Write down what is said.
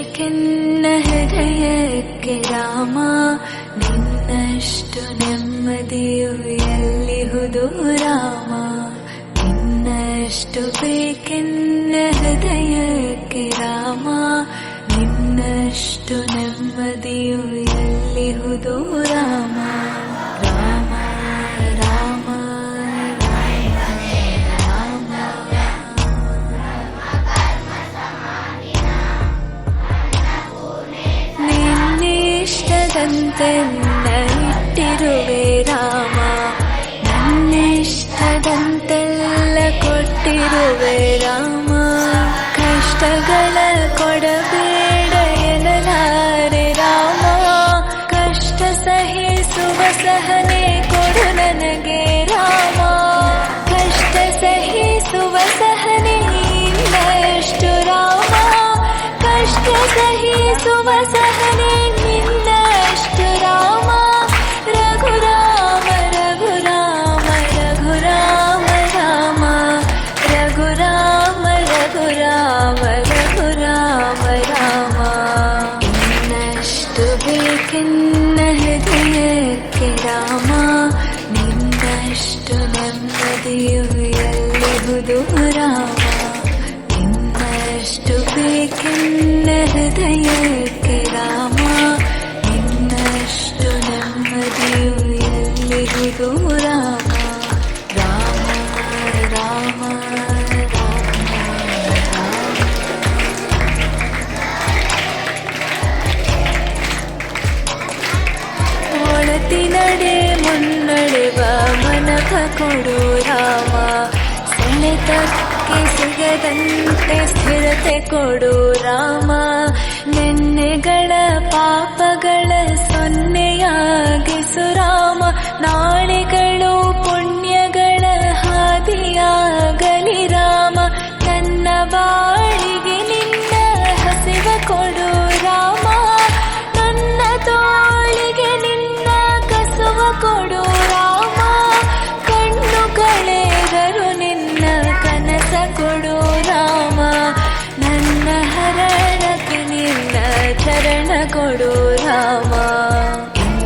ಬೇಕೆನ್ನ ಹೃದಯಕ್ಕೆ ರಾಮ, ನಿನ್ನಷ್ಟು ನೆಮ್ಮದಿಯು ಎಲ್ಲಿಹುದು ರಾಮ. ನಿನ್ನಷ್ಟು ಬೇಕೆನ್ನ ಹೃದಯಕ್ಕೆ ರಾಮ, ನಿನ್ನಷ್ಟು ನೆಮ್ಮದಿಯು ಎಲ್ಲಿಹುದು ರಾಮ. ರಾಮ ರಾಮ ನಿನ್ನಿಷ್ಟದಂತೆಲ್ಲ ಇಟ್ಟಿರುವೆ ರಾಮ, ನನ್ನಿಷ್ಟದಂತೆಲ್ಲ ಕೊಟ್ಟಿರುವೆ ರಾಮ. ಕಷ್ಟಗಳ ಕೊಡಬೇಡ ಎನ್ನಲಾರೆ ರಾಮ, ಕಷ್ಟ ಸಹಿಸುವ ಸಹನೆ ಕೊಡು ನನಗೆ ರಾಮ. ಕಷ್ಟ ಸಹಿಸುವ ಸಹನೆ ನಿನ್ನಷ್ಟು ರಾಮ, ಕಷ್ಟ ಸಹಿಸುವ ಸಹನೆ ನಿನ್ನಷ್ಟು ರಾಮ. ರಘುರಾಮ ರಘುರಾಮ ರಘುರಾಮ ರಾಮ, ರಘುರಾಮ ರಘುರಾಮ ರಘುರಾಮ ರಾಮ. ಇನ್ನಷ್ಟು ಬೇಕೆನ್ನ ಹೃದಯಕ್ಕೆ ರಾಮ, ನಿನ್ನಷ್ಟು ನೆಮ್ಮದಿಯು ಎಲ್ಲಿಹುದು ರಾಮ. ನಿನ್ನಷ್ಟು ಬೇಕೆನ್ನ ಹೃದಯಕ್ಕೆ ರಾಮ, ನಿನ್ನಷ್ಟು ನೆಮ್ಮದಿಯು ಎಲ್ಲಿಹುದು ರಾಮ. ರಾಮ ರಾಮ ಒಳತಿನಡೆ ಮುನ್ನಡೆವ ಮನಕ ಕೊಡು ರಾಮ, ಸೆಳೆತಕ್ಕೆ ಸಿಗದಂತೆ ಸ್ಥಿರತೆ ಕೊಡು ರಾಮ. ನೆನ್ನೆಗಳ ಪಾಪಗಳ ಸೊನ್ನೆಯಾಗಿಸು ರಾಮ, ನಾಳೆಗಳ